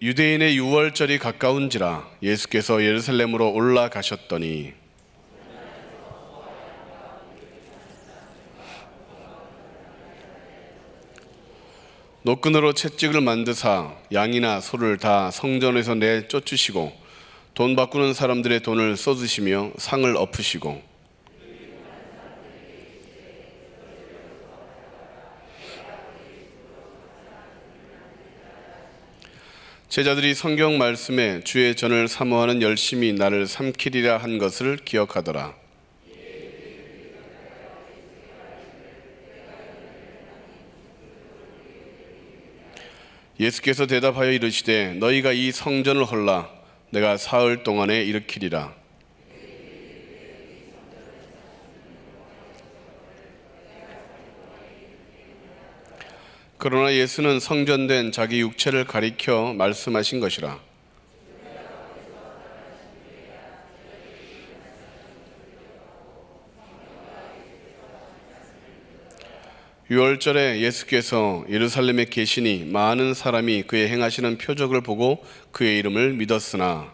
유대인의 유월절이 가까운지라 예수께서 예루살렘으로 올라가셨더니 노끈으로 채찍을 만드사 양이나 소를 다 성전에서 내쫓으시고 돈 바꾸는 사람들의 돈을 쏟으시며 상을 엎으시고 제자들이 성경 말씀에 주의 전을 사모하는 열심히 나를 삼키리라 한 것을 기억하더라. 예수께서 대답하여 이르시되 너희가 이 성전을 헐라 내가 사흘 동안에 일으키리라. 그러나 예수는 성전된 자기 육체를 가리켜 말씀하신 것이라. 유월절에 예수께서 예루살렘에 계시니 많은 사람이 그의 행하시는 표적을 보고 그의 이름을 믿었으나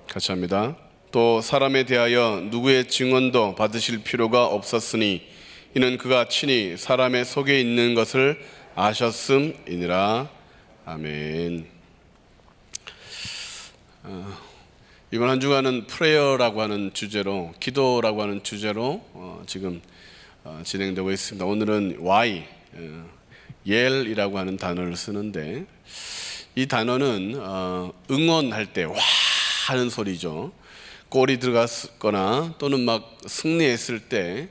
같이 합니다. 또 사람에 대하여 누구의 증언도 받으실 필요가 없었으니 이는 그가 친히 사람의 속에 있는 것을 아셨음이니라. 아멘. 이번 한 주간은 프레어라고 하는 주제로, 기도라고 하는 주제로 지금 진행되고 있습니다. 오늘은 Y, 옐이라고 하는 단어를 쓰는데 이 단어는 응원할 때 와 하는 소리죠. 골이 들어갔거나 또는 막 승리했을 때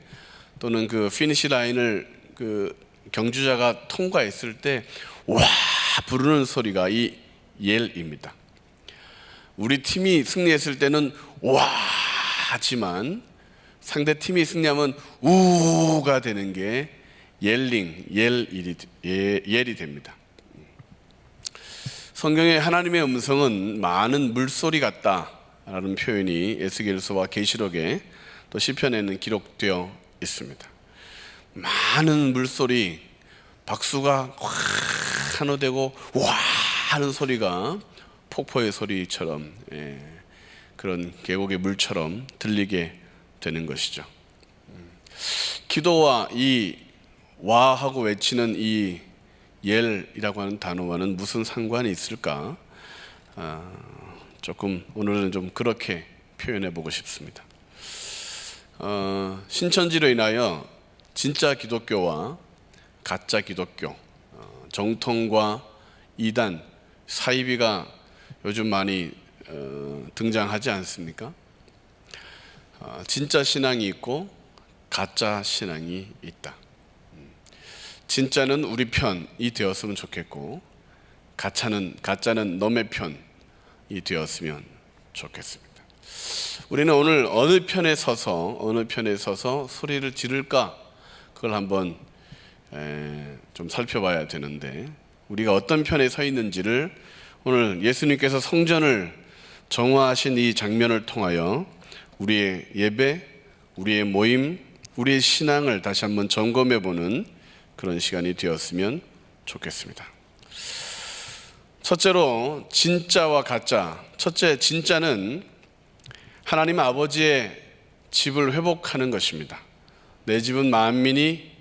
또는 그 피니시 라인을 그 경주자가 통과했을 때 와 부르는 소리가 이 옐입니다. 우리 팀이 승리했을 때는 와 하지만 상대 팀이 승리하면 우가 되는 게 옐이 됩니다. 성경에 하나님의 음성은 많은 물소리 같다라는 표현이 에스겔서와 계시록에 또 시편에는 기록되어 있습니다. 많은 물소리, 박수가 확 환호되고 와 하는 소리가 폭포의 소리처럼 그런 계곡의 물처럼 들리게 되는 것이죠. 기도와 이 와하고 외치는 이 옐이라고 하는 단어와는 무슨 상관이 있을까? 조금 오늘은 좀 그렇게 표현해 보고 싶습니다. 신천지로 인하여 진짜 기독교와 가짜 기독교, 정통과 이단, 사이비가 요즘 많이 등장하지 않습니까? 진짜 신앙이 있고 가짜 신앙이 있다. 진짜는 우리 편이 되었으면 좋겠고 가짜는 너의 편이 되었으면 좋겠습니다. 우리는 오늘 어느 편에 서서 소리를 지를까 그걸 한번 좀 살펴봐야 되는데 우리가 어떤 편에 서 있는지를 오늘 예수님께서 성전을 정화하신 이 장면을 통하여 우리의 예배, 우리의 모임, 우리의 신앙을 다시 한번 점검해 보는 그런 시간이 되었으면 좋겠습니다. 첫째로 진짜와 가짜. 첫째, 진짜는 하나님 아버지의 집을 회복하는 것입니다. 내 집은 만민이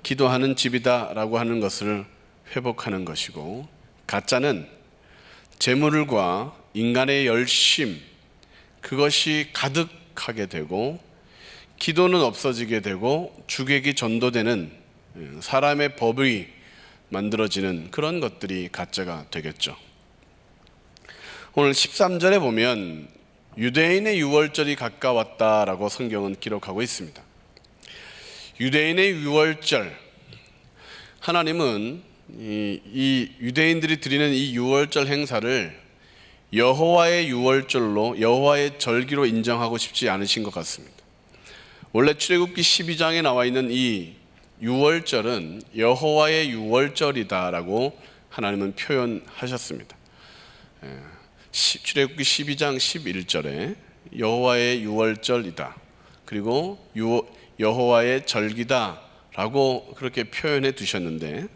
기도하는 집이다 라고 하는 것을 회복하는 것이고, 가짜는 재물과 인간의 열심, 그것이 가득하게 되고 기도는 없어지게 되고 주객이 전도되는 사람의 법이 만들어지는 그런 것들이 가짜가 되겠죠. 오늘 13절에 보면 유대인의 유월절이 가까웠다라고 성경은 기록하고 있습니다. 유대인의 유월절, 하나님은 이 유대인들이 드리는 이 유월절 행사를 여호와의 유월절로, 여호와의 절기로 인정하고 싶지 않으신 것 같습니다. 원래 출애굽기 12장에 나와 있는 이 유월절은 여호와의 유월절이다라고 하나님은 표현하셨습니다. 출애굽기 12장 11절에 여호와의 유월절이다, 그리고 여호와의 절기다라고 라고 그렇게 표현해 두셨는데,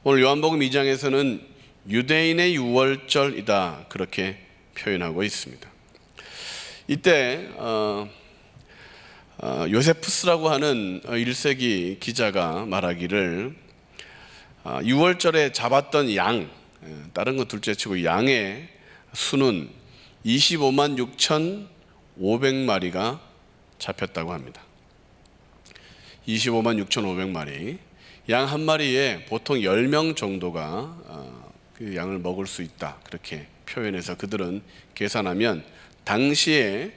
오늘 요한복음 2장에서는 유대인의 유월절이다 그렇게 표현하고 있습니다. 이때 요세푸스라고 하는 1세기 기자가 말하기를 유월절에 잡았던 양, 다른 거 둘째치고 양의 수는 25만 6,500마리가 잡혔다고 합니다. 25만 6,500마리, 양 한 마리에 보통 10명 정도가 그 양을 먹을 수 있다 그렇게 표현해서 그들은 계산하면 당시에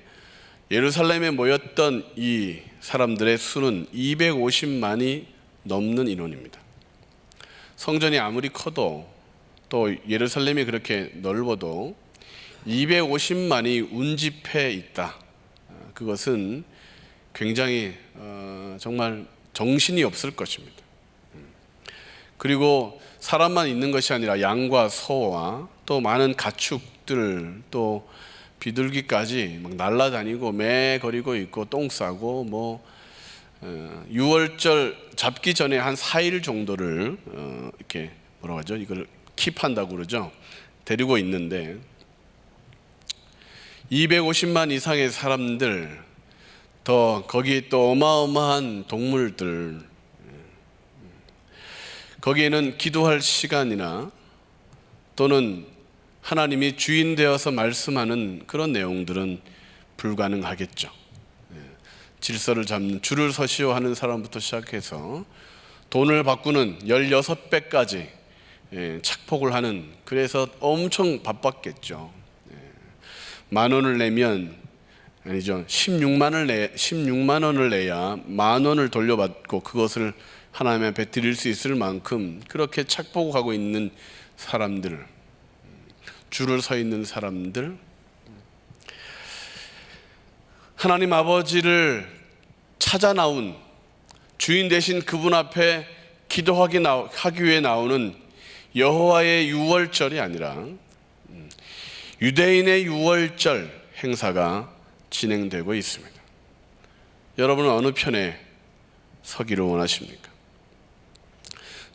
예루살렘에 모였던 이 사람들의 수는 250만이 넘는 인원입니다. 성전이 아무리 커도 또 예루살렘이 그렇게 넓어도 250만이 운집해 있다. 그것은 굉장히 정말 정신이 없을 것입니다. 그리고 사람만 있는 것이 아니라 양과 소와 또 많은 가축들, 또 비둘기까지 막 날아다니고 매거리고 있고 똥 싸고 뭐 6월절 잡기 전에 한 4일 정도를 이렇게 뭐라고 하죠? 이걸 킵한다고 그러죠. 데리고 있는데 250만 이상의 사람들, 더 거기 또 어마어마한 동물들, 거기에는 기도할 시간이나 또는 하나님이 주인 되어서 말씀하는 그런 내용들은 불가능하겠죠. 질서를 잡는, 줄을 서시오 하는 사람부터 시작해서 돈을 바꾸는 16배까지 착복을 하는, 그래서 엄청 바빴겠죠. 10,000원을 내면, 아니죠, 16만 원을 내야 10,000원을 돌려받고 그것을 하나님 앞에 드릴 수 있을 만큼 그렇게 착복하고 있는 사람들, 줄을 서 있는 사람들, 하나님 아버지를 찾아 나온, 주인 되신 그분 앞에 기도하기 위해 나오는 여호와의 유월절이 아니라 유대인의 유월절 행사가 진행되고 있습니다. 여러분은 어느 편에 서기를 원하십니까?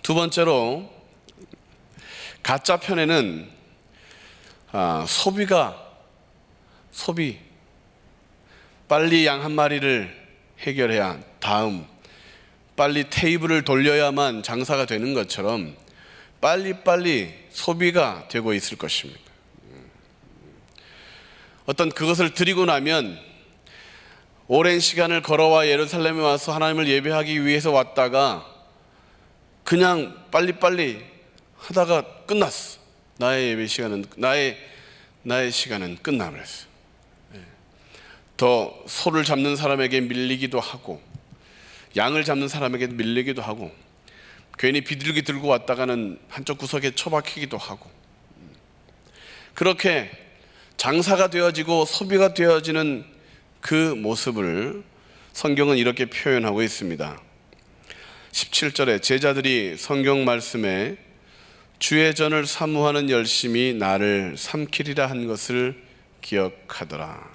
두 번째로, 가짜 편에는 소비, 빨리 양 한 마리를 해결해야, 다음 빨리 테이블을 돌려야만 장사가 되는 것처럼 빨리빨리 소비가 되고 있을 것입니다. 어떤 그것을 드리고 나면 오랜 시간을 걸어와 예루살렘에 와서 하나님을 예배하기 위해서 왔다가 그냥 빨리빨리 하다가 끝났어. 나의 예배 시간은, 나의 시간은 끝나버렸어. 더 소를 잡는 사람에게 밀리기도 하고, 양을 잡는 사람에게 밀리기도 하고, 괜히 비둘기 들고 왔다가는 한쪽 구석에 처박히기도 하고, 그렇게 장사가 되어지고 소비가 되어지는 그 모습을 성경은 이렇게 표현하고 있습니다. 17절에 제자들이 성경 말씀에 주의 전을 사모하는 열심이 나를 삼키리라 한 것을 기억하더라.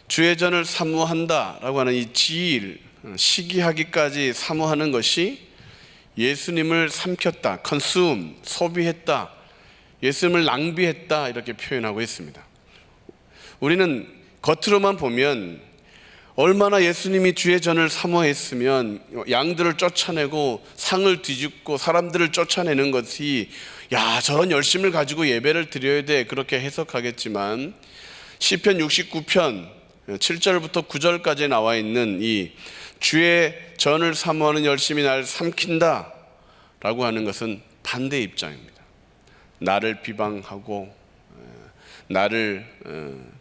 주의 전을 사모한다라고 하는 이 지일, 시기하기까지 사모하는 것이 예수님을 삼켰다, 컨숨, 소비했다, 예수님을 낭비했다 이렇게 표현하고 있습니다. 우리는 겉으로만 보면 얼마나 예수님이 주의 전을 사모했으면 양들을 쫓아내고 상을 뒤집고 사람들을 쫓아내는 것이, 야, 저런 열심을 가지고 예배를 드려야 돼, 그렇게 해석하겠지만 시편 69편 7절부터 9절까지 나와 있는 이 주의 전을 사모하는 열심이 나를 삼킨다 라고 하는 것은 반대 입장입니다. 나를 비방하고 나를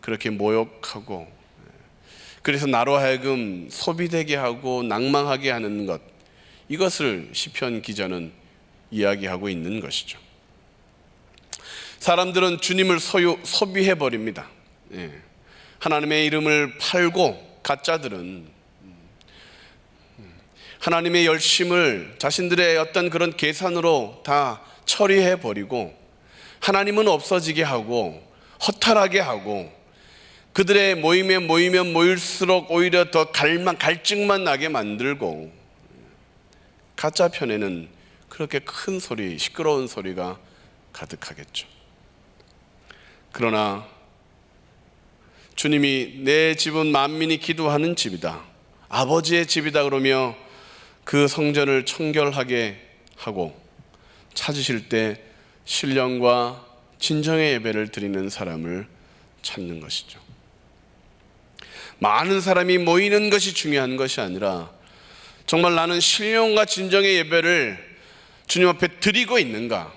그렇게 모욕하고, 그래서 나로 하여금 소비되게 하고 낭망하게 하는 것, 이것을 시편 기자는 이야기하고 있는 것이죠. 사람들은 주님을 소비해버립니다. 하나님의 이름을 팔고, 가짜들은 하나님의 열심을 자신들의 어떤 그런 계산으로 다 처리해버리고, 하나님은 없어지게 하고 허탈하게 하고, 그들의 모임에 모이면 모일수록 오히려 더 갈증만 나게 만들고, 가짜 편에는 그렇게 큰 소리, 시끄러운 소리가 가득하겠죠. 그러나 주님이 내 집은 만민이 기도하는 집이다, 아버지의 집이다 그러며 그 성전을 청결하게 하고 찾으실 때 신령과 진정의 예배를 드리는 사람을 찾는 것이죠. 많은 사람이 모이는 것이 중요한 것이 아니라 정말 나는 신령과 진정의 예배를 주님 앞에 드리고 있는가,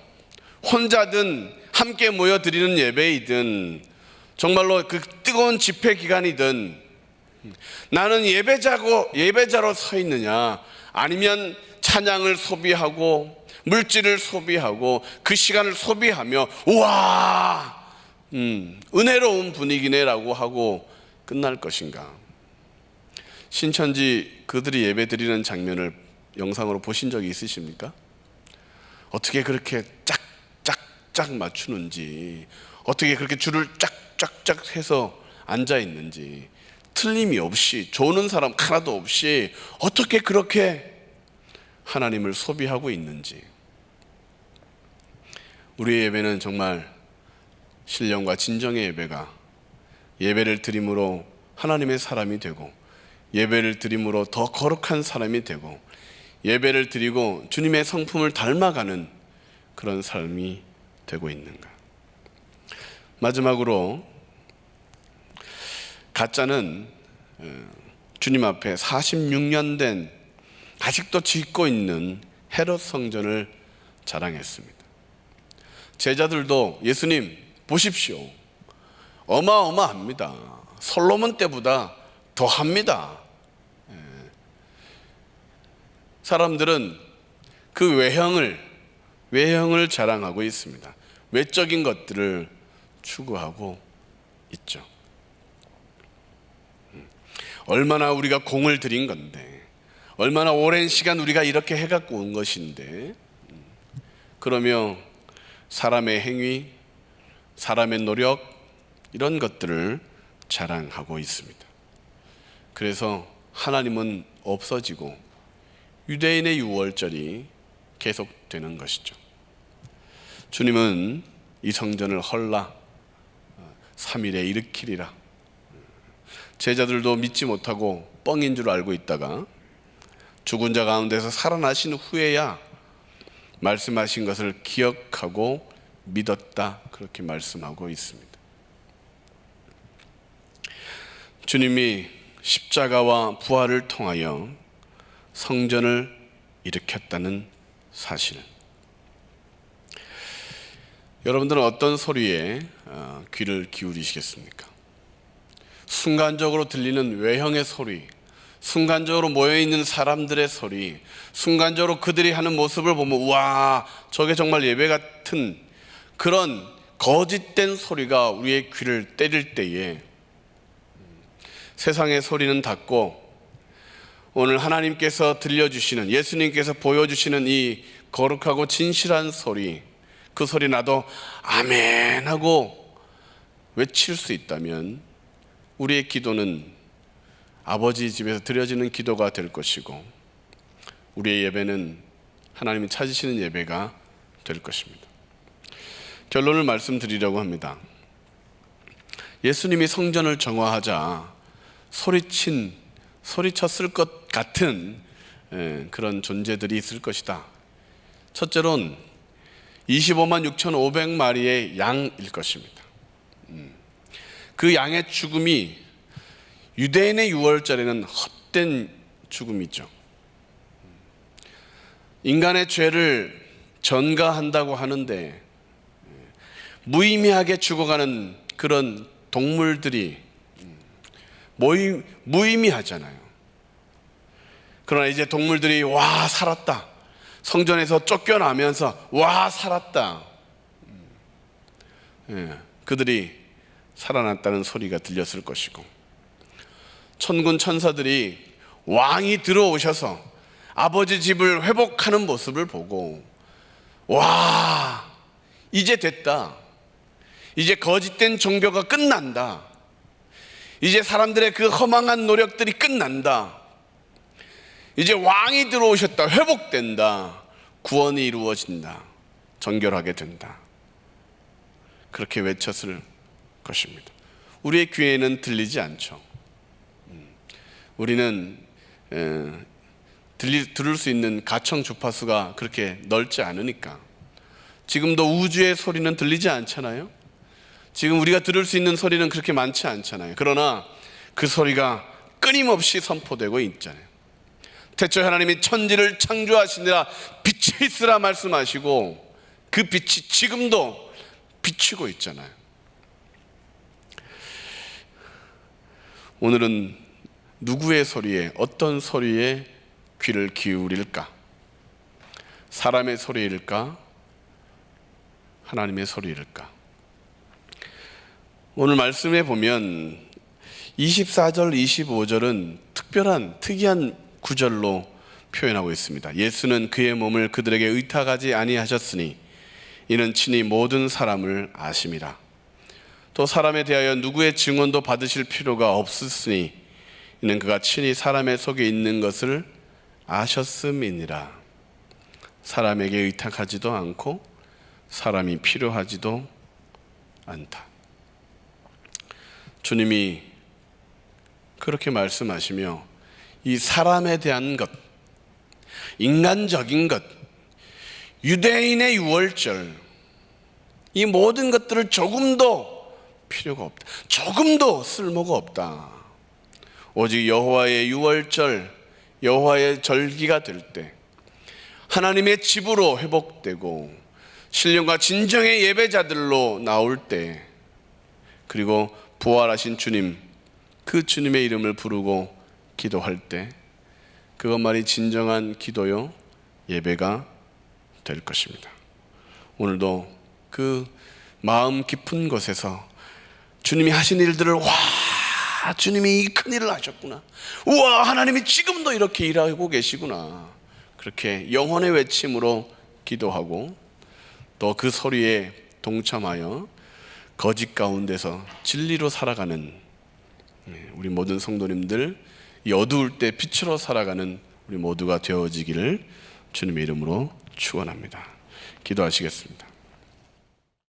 혼자든 함께 모여 드리는 예배이든 정말로 그 뜨거운 집회 기간이든 나는 예배자로 서 있느냐, 아니면 찬양을 소비하고 물질을 소비하고 그 시간을 소비하며 우와 은혜로운 분위기네라고 하고 끝날 것인가. 신천지 그들이 예배 드리는 장면을 영상으로 보신 적이 있으십니까? 어떻게 그렇게 짝짝짝 맞추는지, 어떻게 그렇게 줄을 짝짝짝 해서 앉아 있는지, 틀림이 없이, 조는 사람 하나도 없이 어떻게 그렇게 하나님을 소비하고 있는지. 우리의 예배는 정말 신령과 진정의 예배가, 예배를 드림으로 하나님의 사람이 되고, 예배를 드림으로 더 거룩한 사람이 되고, 예배를 드리고 주님의 성품을 닮아가는 그런 삶이 되고 있는가. 마지막으로 가짜는 주님 앞에 46년 된 아직도 짓고 있는 헤롯 성전을 자랑했습니다. 제자들도 예수님 보십시오, 어마어마합니다, 솔로몬 때보다 더합니다. 사람들은 그 외형을 자랑하고 있습니다. 외적인 것들을 추구하고 있죠. 얼마나 우리가 공을 들인 건데, 얼마나 오랜 시간 우리가 이렇게 해갖고 온 것인데, 그러며 사람의 행위, 사람의 노력, 이런 것들을 자랑하고 있습니다. 그래서 하나님은 없어지고 유대인의 유월절이 계속되는 것이죠. 주님은 이 성전을 헐라 3일에 일으키리라. 제자들도 믿지 못하고 뻥인 줄 알고 있다가 죽은 자 가운데서 살아나신 후에야 말씀하신 것을 기억하고 믿었다, 그렇게 말씀하고 있습니다. 주님이 십자가와 부활을 통하여 성전을 일으켰다는 사실, 여러분들은 어떤 소리에 귀를 기울이시겠습니까? 순간적으로 들리는 외형의 소리, 순간적으로 모여있는 사람들의 소리, 순간적으로 그들이 하는 모습을 보면 와, 저게 정말 예배 같은 그런 거짓된 소리가 우리의 귀를 때릴 때에 세상의 소리는 닫고 오늘 하나님께서 들려주시는, 예수님께서 보여주시는 이 거룩하고 진실한 소리, 그 소리 나도 아멘 하고 외칠 수 있다면 우리의 기도는 아버지 집에서 드려지는 기도가 될 것이고, 우리의 예배는 하나님이 찾으시는 예배가 될 것입니다. 결론을 말씀드리려고 합니다. 예수님이 성전을 정화하자 소리쳤을 것 같은 그런 존재들이 있을 것이다. 첫째로는 25만 6,500마리의 양일 것입니다. 그 양의 죽음이 유대인의 유월절에는 헛된 죽음이죠. 인간의 죄를 전가한다고 하는데 무의미하게 죽어가는 그런 동물들이 무의미하잖아요. 그러나 이제 동물들이 와 살았다, 성전에서 쫓겨나면서 와 살았다, 그들이 살아났다는 소리가 들렸을 것이고, 천군 천사들이 왕이 들어오셔서 아버지 집을 회복하는 모습을 보고 와 이제 됐다, 이제 거짓된 종교가 끝난다, 이제 사람들의 그 허망한 노력들이 끝난다, 이제 왕이 들어오셨다. 회복된다. 구원이 이루어진다. 정결하게 된다. 그렇게 외쳤을 것입니다. 우리의 귀에는 들리지 않죠. 우리는 들을 수 있는 가청 주파수가 그렇게 넓지 않으니까. 지금도 우주의 소리는 들리지 않잖아요. 지금 우리가 들을 수 있는 소리는 그렇게 많지 않잖아요. 그러나 그 소리가 끊임없이 선포되고 있잖아요. 태초에 하나님이 천지를 창조하시니라 빛이 있으라 말씀하시고 그 빛이 지금도 비추고 있잖아요. 오늘은 누구의 소리에, 어떤 소리에 귀를 기울일까? 사람의 소리일까? 하나님의 소리일까? 오늘 말씀에 보면 24절, 25절은 특이한 구절로 표현하고 있습니다. 예수는 그의 몸을 그들에게 의탁하지 아니하셨으니 이는 친히 모든 사람을 아심이라. 또 사람에 대하여 누구의 증언도 받으실 필요가 없으시니 이는 그가 친히 사람의 속에 있는 것을 아셨음이니라. 사람에게 의탁하지도 않고 사람이 필요하지도 않다. 주님이 그렇게 말씀하시며 이 사람에 대한 것, 인간적인 것, 유대인의 유월절, 이 모든 것들을 조금도 필요가 없다. 조금도 쓸모가 없다. 오직 여호와의 유월절, 여호와의 절기가 될 때 하나님의 집으로 회복되고 신령과 진정의 예배자들로 나올 때, 그리고 부활하신 주님, 그 주님의 이름을 부르고 기도할 때 그것만이 진정한 기도요 예배가 될 것입니다. 오늘도 그 마음 깊은 곳에서 주님이 하신 일들을, 와, 주님이 이 큰 일을 하셨구나, 우와, 하나님이 지금도 이렇게 일하고 계시구나, 그렇게 영혼의 외침으로 기도하고 또 그 소리에 동참하여 거짓 가운데서 진리로 살아가는 우리 모든 성도님들, 이 어두울 때 빛으로 살아가는 우리 모두가 되어지기를 주님의 이름으로 축원합니다. 기도하시겠습니다.